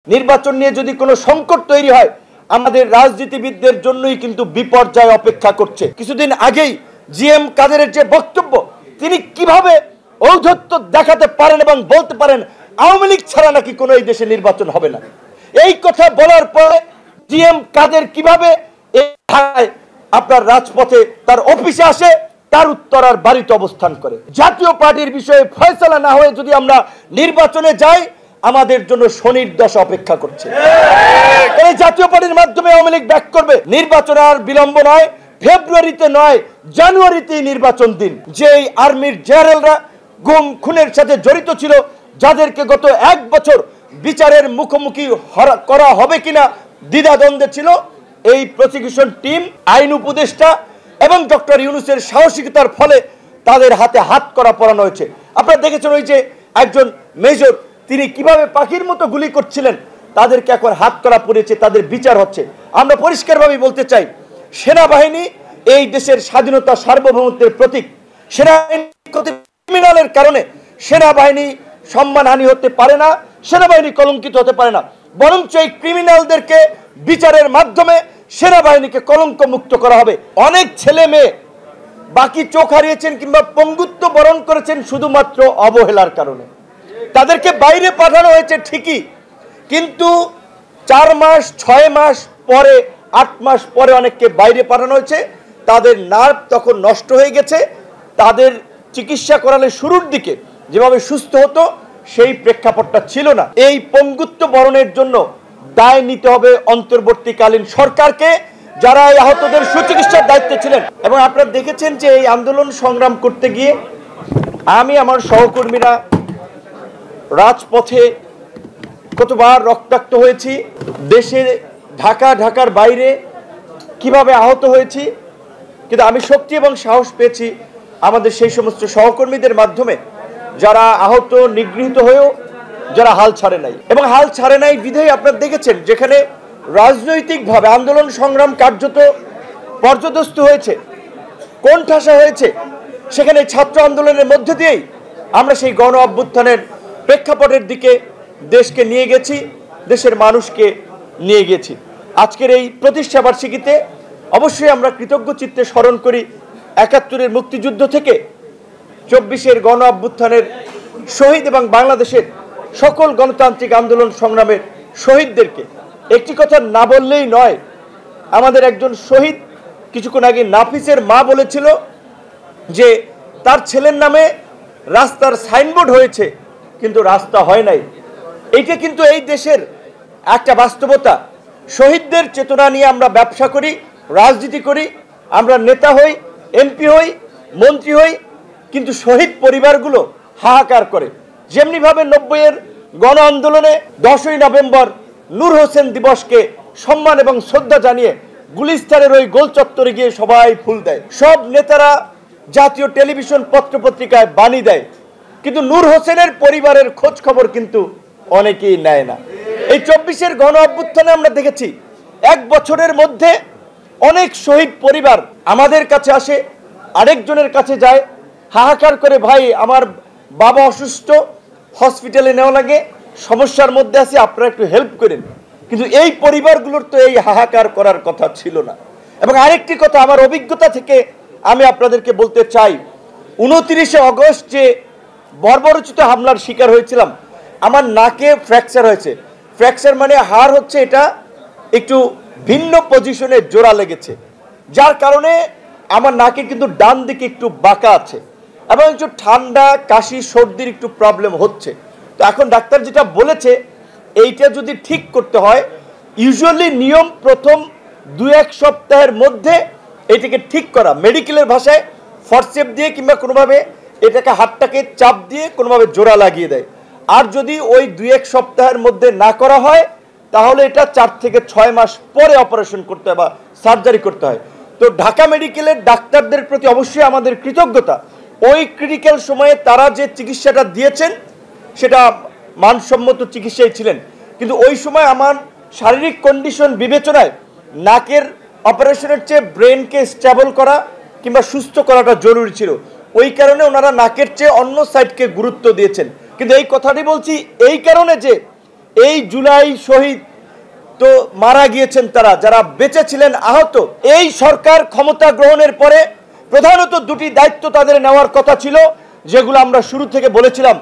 নির্বাচন নিয়ে যদি কোনো সংকট তৈরি হয় আমাদের রাজনীতিবিদদের জন্যই কিন্তু বিপর্যয় অপেক্ষা করছে। কিছুদিন আগেই জিএম কাদেরের যে বক্তব্য, তিনি কিভাবে ঔদ্ধত্য দেখাতে পারেন এবং বলতে পারেন আওয়ামী লীগ ছাড়া নাকি কোনো এই দেশে নির্বাচন হবে না। এই কথা বলার পরে জিএম কাদের কিভাবে আপনার রাজপথে তার অফিসে আসে, তার উত্তরার বাড়িতে অবস্থান করে। জাতীয় পার্টির বিষয়ে ফয়সালা না হয়ে যদি আমরা নির্বাচনে যাই আমাদের জন্য শনির দশা অপেক্ষা করছে। এই জাতীয় পার্টির মাধ্যমে আওয়ামী লীগ ব্যাক করবে। নির্বাচন আর বিলম্ব নয়, ফেব্রুয়ারিতে নয় জানুয়ারিতেই নির্বাচন দিন। যেই আর্মির জেনারেলরা গুম খুনের সাথে জড়িত ছিল, যাদেরকে গত 1 বছর বিচারের মুখোমুখি করা হবে কিনা দ্বিধাদ্বন্দ্বে ছিল, এই প্রসিকিউশন টিম, আইন উপদেষ্টা এবং ডক্টর ইউনূসের সাহসিকতার ফলে তাদের হাতে হাত করা পরানো হয়েছে। আপনারা দেখেছেন ওই যে একজন মেজর, তিনি কিভাবে পাখির মতো গুলি করছিলেন, তাদেরকে এখন হাত করা পড়েছে, তাদের বিচার হচ্ছে। আমরা পরিষ্কারভাবে বলতে চাই, সেনাবাহিনী এই দেশের স্বাধীনতা সার্বভৌমত্বের প্রতীক। সেনাবাহিনী ক্রিমিনালের কারণে সেনাবাহিনী সম্মানহানি হতে পারে না, সেনাবাহিনী কলঙ্কিত হতে পারে না, বরঞ্চ এই ক্রিমিনালদেরকে বিচারের মাধ্যমে সেনাবাহিনীকে কলঙ্ক মুক্ত করা হবে। অনেক ছেলে মেয়ে বাকি চোখ হারিয়েছেন কিংবা পঙ্গুত্ব বরণ করেছেন শুধুমাত্র অবহেলার কারণে। তাদেরকে বাইরে পাঠানো হয়েছে ঠিকই, কিন্তু 4 মাস 6 মাস পরে 8 মাস পরে অনেককে বাইরে পাঠানো হয়েছে। তাদের নার্ভ তখন নষ্ট হয়ে গেছে, তাদের চিকিৎসা করালে শুরুর দিকে যেভাবে সুস্থ হতো সেই প্রেক্ষাপটটা ছিল না। এই পঙ্গুত্ব বরণের জন্য দায় নিতে হবে অন্তর্বর্তীকালীন সরকারকে, যারা এই আহতদের সুচিকিৎসার দায়িত্বে ছিলেন। এবং আপনারা দেখেছেন যে এই আন্দোলন সংগ্রাম করতে গিয়ে আমি, আমার সহকর্মীরা রাজপথে কতবার রক্তাক্ত হয়েছি, দেশে ঢাকার বাইরে কিভাবে আহত হয়েছি, কিন্তু আমি শক্তি এবং সাহস পেয়েছি আমাদের সেই সমস্ত সহকর্মীদের মাধ্যমে, যারা আহত নিগৃহীত হয়েও যারা হাল ছাড়ে নাই। এবং হাল ছাড়ে নাই বিধেয় আপনারা দেখেছেন যেখানে রাজনৈতিকভাবে আন্দোলন সংগ্রাম কার্যত পর্যদস্ত হয়েছে, কোণঠাসা হয়েছে, সেখানে ছাত্র আন্দোলনের মধ্যে দিয়েই আমরা সেই গণ অভ্যুত্থানের প্রেক্ষাপটের দিকে দেশকে নিয়ে গেছি, দেশের মানুষকে নিয়ে গেছি। আজকের এই প্রতিষ্ঠা বার্ষিকীতে অবশ্যই আমরা কৃতজ্ঞ চিত্তে স্মরণ করি 71-এর মুক্তিযুদ্ধ থেকে 24-এর গণ অভ্যুত্থানের শহীদ এবং বাংলাদেশের সকল গণতান্ত্রিক আন্দোলন সংগ্রামের শহীদদেরকে। একটি কথা না বললেই নয়, আমাদের একজন শহীদ কিছুক্ষণ আগে নাফিসের মা বলেছিল যে তার ছেলের নামে রাস্তার সাইনবোর্ড হয়েছে কিন্তু রাস্তা হয় নাই। এইটা কিন্তু এই দেশের একটা বাস্তবতা। শহীদদের চেতনা নিয়ে আমরা ব্যবসা করি, রাজনীতি করি, আমরা নেতা হই, এমপি হই, মন্ত্রী হই, কিন্তু শহীদ পরিবারগুলো হাহাকার করে। যেমনিভাবে 90-এর গণ আন্দোলনে 10ই নভেম্বর নূর হোসেন দিবসকে সম্মান এবং শ্রদ্ধা জানিয়ে গুলিস্তানের ওই গোল চত্বরে গিয়ে সবাই ফুল দেয়, সব নেতারা জাতীয় টেলিভিশন পত্রপত্রিকায় বাণী দেয়, কিন্তু নূর হোসেনের পরিবারের খোঁজ খবর কিন্তু অনেকেই নেয় না। এই 24-এর গণ অভ্যুত্থানে আমরা দেখেছি 1 বছরের মধ্যে অনেক শহীদ পরিবার আমাদের কাছে আসে, আরেকজনের কাছে যায়, হাহাকার করে, ভাই আমার বাবা অসুস্থ, হসপিটালে নেওয়া লাগে, সমস্যার মধ্যে আছি, আপনারা একটু হেল্প করেন। কিন্তু এই পরিবারগুলোর তো এই হাহাকার করার কথা ছিল না। এবং আরেকটি কথা আমার অভিজ্ঞতা থেকে আমি আপনাদেরকে বলতে চাই, 29শে অগস্ট যে বর্বরোচিত হামলার শিকার হয়েছিলাম, আমার নাকে ফ্র্যাকচার হয়েছে। ফ্র্যাকচার মানে হাড় হচ্ছে এটা একটু ভিন্ন পজিশনে জোড়া লেগেছে, যার কারণে আমার নাকে কিন্তু ডান দিকে একটু বাঁকা আছে এবং একটু ঠান্ডা, কাশি, সর্দির একটু প্রবলেম হচ্ছে। তো এখন ডাক্তার যেটা বলেছে, এইটা যদি ঠিক করতে হয়, ইউজুয়ালি নিয়ম প্রথম 2-1 সপ্তাহের মধ্যে এটাকে ঠিক করা, মেডিকেলের ভাষায় ফরসেপ দিয়ে কিংবা কোনোভাবে এটাকে হাতটাকে চাপ দিয়ে কোনোভাবে জোড়া লাগিয়ে দেয়। আর যদি ওই 2-1 সপ্তাহের মধ্যে না করা হয় তাহলে এটা 4 থেকে 6 মাস পরে অপারেশন করতে হয় বা সার্জারি করতে হয়। তো ঢাকা মেডিকেলের ডাক্তারদের প্রতি অবশ্যই আমাদের কৃতজ্ঞতা। ওই ক্রিটিক্যাল সময়ে তারা যে চিকিৎসাটা দিয়েছেন সেটা মানসম্মত চিকিৎসাই ছিলেন, কিন্তু ওই সময় আমার শারীরিক কন্ডিশন বিবেচনায় নাকের অপারেশনের চেয়ে ব্রেনকে স্টেবল করা কিংবা সুস্থ করাটা জরুরি ছিল। ওই কারণে ওনারা নাকের চেয়ে অন্য সাইডকে গুরুত্ব দিয়েছেন। কিন্তু এই কথাটি বলছি এই কারণে যে এই জুলাই শহীদ তো মারা গিয়েছেন, তারা যারা বেঁচে ছিলেন আহত। এই সরকার ক্ষমতা গ্রহণের পরে প্রধানত দুটি দায়িত্ব তাদের নেওয়ার কথা ছিল, যেগুলো আমরা শুরু থেকে বলেছিলাম।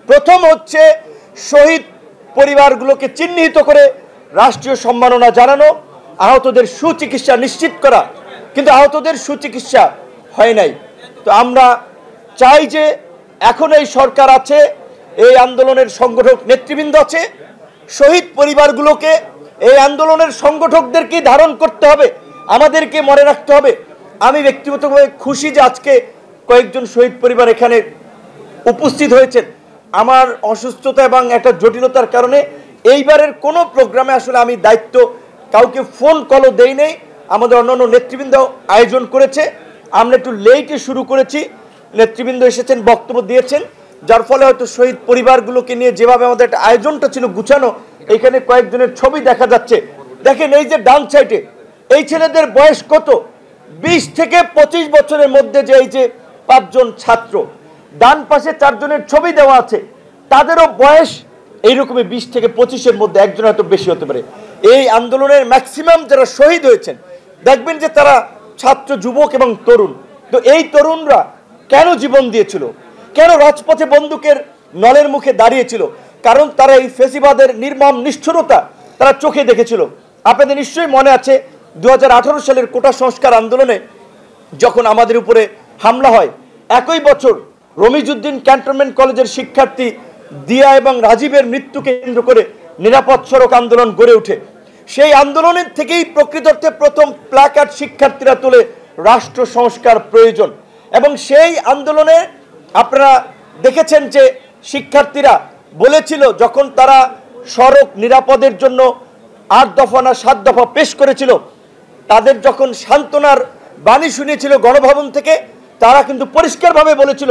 প্রথম হচ্ছে শহীদ পরিবারগুলোকে চিহ্নিত করে রাষ্ট্রীয় সম্মাননা জানানো, আহতদের সুচিকিৎসা নিশ্চিত করা, কিন্তু আহতদের সুচিকিৎসা হয় নাই। তো আমরা চাই যে এখন এই সরকার আছে, এই আন্দোলনের সংগঠক নেতৃবৃন্দ আছে, শহীদ পরিবারগুলোকে এই আন্দোলনের সংগঠকদেরকে ধারণ করতে হবে, আমাদেরকে মনে রাখতে হবে। আমি ব্যক্তিগতভাবে খুশি যে আজকে কয়েকজন শহীদ পরিবার এখানে উপস্থিত হয়েছেন। আমার অসুস্থতা এবং একটা জটিলতার কারণে এইবারের কোনো প্রোগ্রামে আসলে আমি দায়িত্ব কাউকে ফোন কলও দেই নেই। আমাদের অন্যান্য নেতৃবৃন্দ আয়োজন করেছে, আমরা একটু লেটে শুরু করেছি, নেতৃবৃন্দ এসেছেন, বক্তব্য দিয়েছেন, যার ফলে হয়তো শহীদ পরিবারগুলোকে নিয়ে যেভাবে আমাদের একটা আয়োজনটা ছিল গুছানো, এখানে কয়েকজনের ছবি দেখা যাচ্ছে। দেখেন এই যে ডান সাইডে এই ছেলেদের বয়স কত, 20 থেকে 25 বছরের মধ্যে, যে এই যে 5 জন ছাত্র, ডান পাশে 4 জনের ছবি দেওয়া আছে, তাদেরও বয়স এইরকমই 20 থেকে 25-এর মধ্যে, একজন হয়তো বেশি হতে পারে। এই আন্দোলনের ম্যাক্সিমাম যারা শহীদ হয়েছেন দেখবেন যে তারা ছাত্র, যুবক এবং তরুণ। তো এই তরুণরা কেন জীবন দিয়েছিল, কেন রাজপথে বন্দুকের নলের মুখে দাঁড়িয়েছিল? কারণ তারা এই ফেসিবাদের নির্মম নিষ্ঠুরতা তারা চোখে দেখেছিল। আপনাদের নিশ্চয়ই মনে আছে 2018 সালের কোটা সংস্কার আন্দোলনে যখন আমাদের উপরে হামলা হয়, একই বছর রমিজউদ্দিন ক্যান্টনমেন্ট কলেজের শিক্ষার্থী দিয়া এবং রাজীবের মৃত্যুকে কেন্দ্র করে নিরাপদ সড়ক আন্দোলন গড়ে ওঠে। সেই আন্দোলনের থেকেই প্রকৃত অর্থে প্রথম প্ল্যাকার্ড শিক্ষার্থীরা তোলে, রাষ্ট্র সংস্কার প্রয়োজন। এবং সেই আন্দোলনে আপনারা দেখেছেন যে শিক্ষার্থীরা বলেছিল, যখন তারা সড়ক নিরাপদের জন্য 8 দফা না 7 দফা পেশ করেছিল, তাদের যখন সান্ত্বনার বাণী শুনিয়েছিল গণভবন থেকে, তারা কিন্তু পরিষ্কারভাবে বলেছিল,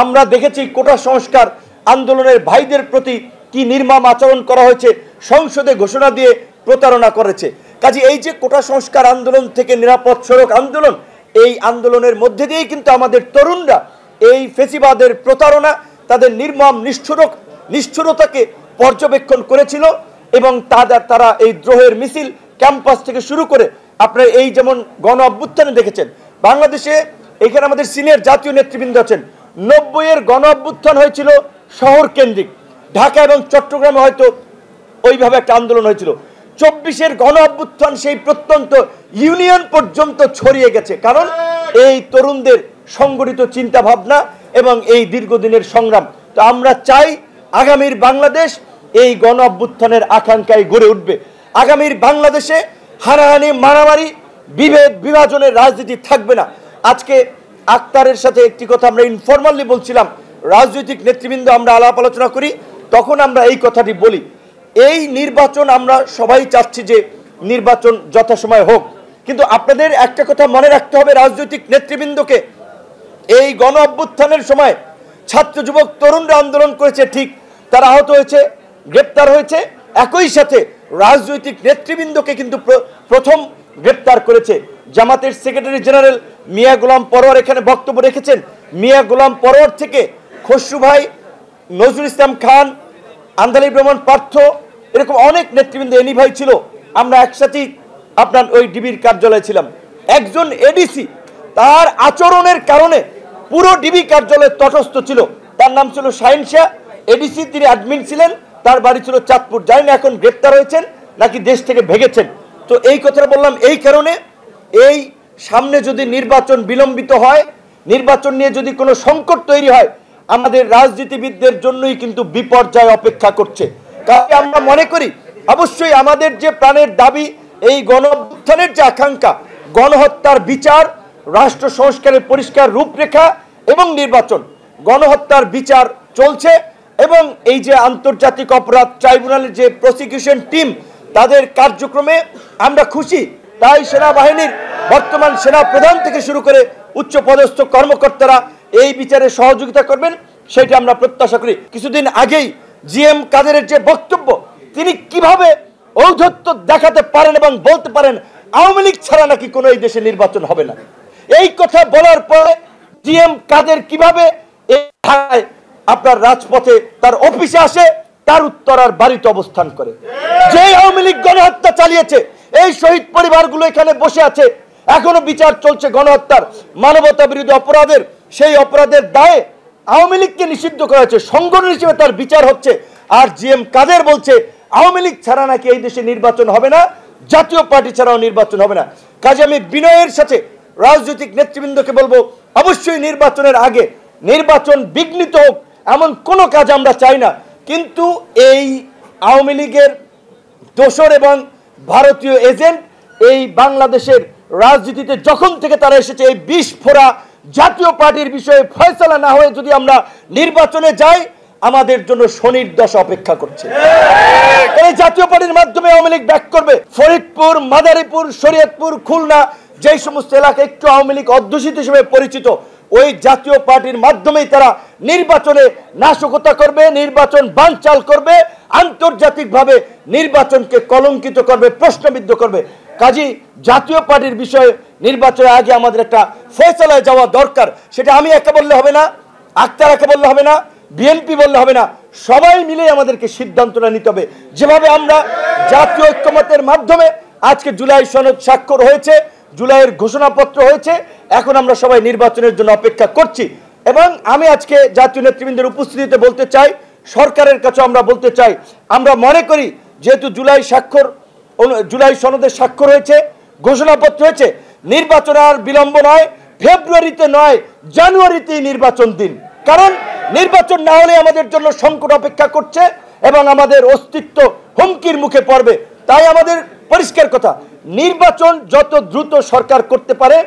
আমরা দেখেছি কোটা সংস্কার আন্দোলনের ভাইদের প্রতি কি নির্মম আচরণ করা হয়েছে, সংসদে ঘোষণা দিয়ে প্রতারণা করেছে। কাজে এই যে কোটা সংস্কার আন্দোলন থেকে নিরাপদ সড়ক আন্দোলন, এই আন্দোলনের মধ্যে দিয়েই কিন্তু আমাদের তরুণরা এই ফেসিবাদের প্রতারণা, তাদের নির্মম নিষ্ঠুরতাকে পর্যবেক্ষণ করেছিল। এবং তারা এই দ্রোহের মিছিল ক্যাম্পাস থেকে শুরু করে আপনারা এই যেমন গণ অভ্যুত্থানে দেখেছেন, বাংলাদেশে এখানে আমাদের সিনিয়র জাতীয় নেতৃবৃন্দ আছেন, 90-এর গণ অভ্যুত্থান হয়েছিল শহর কেন্দ্রিক, ঢাকা এবং চট্টগ্রামে হয়তো ওইভাবে একটা আন্দোলন হয়েছিল। 24-এর গণ অভ্যুত্থান সেই প্রত্যন্ত ইউনিয়ন পর্যন্ত ছড়িয়ে গেছে, কারণ এই তরুণদের সংগঠিত চিন্তা ভাবনা এবং এই দীর্ঘদিনের সংগ্রাম। তো আমরা চাই আগামীর বাংলাদেশ এই গণ অভ্যুত্থানের আকাঙ্ক্ষায় গড়ে উঠবে। আগামীর বাংলাদেশে হানাহানি, মারামারি, বিভেদ, বিভাজনের রাজনীতি থাকবে না। আজকে আক্তারের সাথে একটি কথা আমরা ইনফরমালি বলছিলাম, রাজনৈতিক নেতৃবৃন্দ আমরা আলাপ আলোচনা করি, তখন আমরা এই কথাটি বলি, এই নির্বাচন আমরা সবাই চাচ্ছি যে নির্বাচন যথাসময়ে হোক, কিন্তু আপনাদের একটা কথা মনে রাখতে হবে, রাজনৈতিক নেতৃবৃন্দকে, এই গণ অভ্যুত্থানের সময় ছাত্র, যুবক, তরুণরা আন্দোলন করেছে ঠিক, তারা আহত হয়েছে, গ্রেপ্তার হয়েছে, একই সাথে রাজনৈতিক নেতৃবৃন্দকে কিন্তু প্রথম গ্রেপ্তার করেছে। জামাতের সেক্রেটারি জেনারেল মিয়া গোলাম পরোয়ার এখানে বক্তব্য রেখেছেন, মিয়া গোলাম পরোয়ার থেকে খসরু ভাই, নজরুল ইসলাম খান, আন্দালিব রহমান পার্থ, এরকম অনেক নেতৃবৃন্দ, এনি ভাই ছিল, আমরা একসাথেই আপনার ওই ডিবির কার্যালয়ে ছিলাম। একজন এডিসি তার আচরণের কারণে পুরো ডিবি কার্যালয়ে তটস্থ ছিল, তার নাম ছিল শাহিন শাহ, এডিসি, তিনি অ্যাডমিন ছিলেন, তার বাড়ি ছিল চাঁদপুর। জানি না এখন গ্রেপ্তার হয়েছেন নাকি দেশ থেকে ভেগেছেন। তো এই কথাটা বললাম এই কারণে, এই সামনে যদি নির্বাচন বিলম্বিত হয়, নির্বাচন নিয়ে যদি কোনো সংকট তৈরি হয়, আমাদের রাজনীতিবিদদের জন্যই কিন্তু বিপর্যয় অপেক্ষা করছে। কারণ আমরা মনে করি অবশ্যই আমাদের যে প্রাণের দাবি, এই গণ অভ্যুত্থানের যে আকাঙ্ক্ষা, গণহত্যার বিচার, রাষ্ট্র সংস্কারের পরিষ্কার রূপরেখা এবং নির্বাচন, গণহত্যার বিচার চলছে এবং এই যে আন্তর্জাতিক অপরাধ ট্রাইব্যুনালের যে প্রসিকিউশন টিম, তাদের কার্যক্রমে আমরা খুশি। তাই সেনাবাহিনীর বর্তমান সেনা প্রধান থেকে শুরু করে উচ্চ পদস্থ কর্মকর্তারা এই বিচারে সহযোগিতা করবেন, সেটা আমরা প্রত্যাশা করি। কিছুদিন আগেই জিএম কাদেরের যে বক্তব্য, তিনি কিভাবে ঔদ্ধত্য দেখাতে পারেন এবং বলতে পারেন আওয়ামী লীগ ছাড়া নাকি কোনো এই দেশে নির্বাচন হবে না, এই কথা বলার পরে জিএম কাদের কিভাবে আপনার রাজপথে তার অফিসে আসে, তার উত্তরার বাড়িতে অবস্থান করে। যে আওয়ামী লীগ গণহত্যা চালিয়েছে, এই শহীদ পরিবারগুলো এখানে বসে আছে, এখনো বিচার চলছে গণহত্যার, মানবতা বিরোধী অপরাধের। সেই অপরাধের দায়ে আওয়ামী লীগকে নিষিদ্ধ করা হয়েছে, সংগঠন হিসেবে তার বিচার হচ্ছে। আর জিএম কাদের বলছে আওয়ামী লীগ ছাড়া নাকি এই দেশে নির্বাচন হবে না, জাতীয় পার্টি ছাড়াও নির্বাচন হবে না। কাজে আমি বিনয়ের সাথে রাজনৈতিক নেতৃবৃন্দকে বলবো, অবশ্যই নির্বাচনের আগে নির্বাচন বিঘ্নিত হোক এমন কোনো কাজ আমরা চাই না। কিন্তু এই আওয়ামী লীগের দোসর এবং ভারতীয় এজেন্ট এই বাংলাদেশের রাজনীতিতে যখন থেকে তারা এসেছে, এই বিস্ফোরা জাতীয় পার্টির বিষয়ে ফয়সালা না হয়ে যদি আমরা নির্বাচনে যাই, আমাদের জন্য শনির দশা অপেক্ষা করছে। এই জাতীয় পার্টির মাধ্যমে আওয়ামী লীগ ব্যাক করবে। ফরিদপুর, মাদারীপুর, শরীয়তপুর, খুলনা, যেই সমস্ত এলাকা একটু আওয়ামী লীগ অধ্যুষিত হিসেবে পরিচিত, ওই জাতীয় পার্টির মাধ্যমেই তারা নির্বাচনে নাশকতা করবে, নির্বাচন বানচাল করবে, আন্তর্জাতিকভাবে নির্বাচনকে কলঙ্কিত করবে, প্রশ্নবিদ্ধ করবে। কাজী জাতীয় পার্টির বিষয়ে নির্বাচনের আগে আমাদের একটা ফয়সালায় যাওয়া দরকার। সেটা আমি একা বললে হবে না, আক্তার একা বললে হবে না, বিএনপি বললে হবে না, সবাই মিলে আমাদেরকে সিদ্ধান্তটা নিতে হবে। যেভাবে আমরা জাতীয় ঐক্যমতের মাধ্যমে আজকে জুলাই সনদ স্বাক্ষর হয়েছে, জুলাইয়ের ঘোষণাপত্র হয়েছে, এখন আমরা সবাই নির্বাচনের জন্য অপেক্ষা করছি। এবং আমি আজকে জাতীয় নেতৃবৃন্দের উপস্থিতিতে বলতে চাই, সরকারের কাছে আমরা বলতে চাই, আমরা মনে করি যেহেতু জুলাই সনদের স্বাক্ষর হয়েছে, ঘোষণাপত্র হয়েছে, নির্বাচন আর বিলম্ব নয়, ফেব্রুয়ারিতে নয় জানুয়ারিতেই নির্বাচন দিন। কারণ নির্বাচন না হলে আমাদের জন্য সংকট অপেক্ষা করছে এবং আমাদের অস্তিত্ব হুমকির মুখে পড়বে। তাই আমাদের পরিষ্কার কথা, নির্বাচন যত দ্রুত সরকার করতে পারে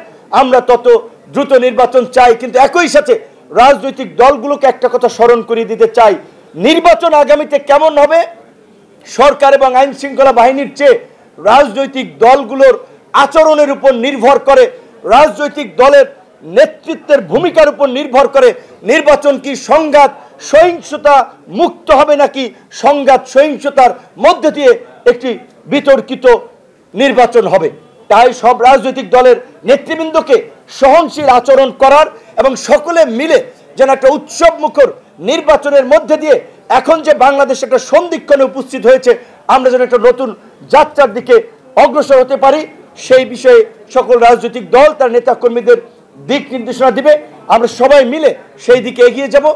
আমরা তত দ্রুত নির্বাচন চাই। কিন্তু একই সাথে রাজনৈতিক দলগুলোকে একটা কথা স্মরণ করিয়ে দিতে চাই, নির্বাচন আগামীতে কেমন হবে সরকার এবং আইন শৃঙ্খলা বাহিনীর চেয়ে রাজনৈতিক দলগুলোর আচরণের উপর নির্ভর করে, রাজনৈতিক দলের নেতৃত্বের ভূমিকার উপর নির্ভর করে নির্বাচন কি সংঘাত সহিংসতা মুক্ত হবে নাকি সংঘাত সহিংসতার মধ্যে দিয়ে একটি বিতর্কিত নির্বাচন হবে। তাই সব রাজনৈতিক দলের নেতৃবৃন্দকে সহনশীল আচরণ করার এবং সকলে মিলে যেন একটা উৎসব মুখর নির্বাচনের মধ্যে দিয়ে এখন যে বাংলাদেশ একটা সন্ধিক্ষণে উপস্থিত হয়েছে, আমরা যেন একটা নতুন যাত্রার দিকে অগ্রসর হতে পারি, সেই বিষয়ে সকল রাজনৈতিক দল তার নেতা কর্মীদের দিক নির্দেশনা দিবে। আমরা সবাই মিলে সেই দিকে এগিয়ে যাব।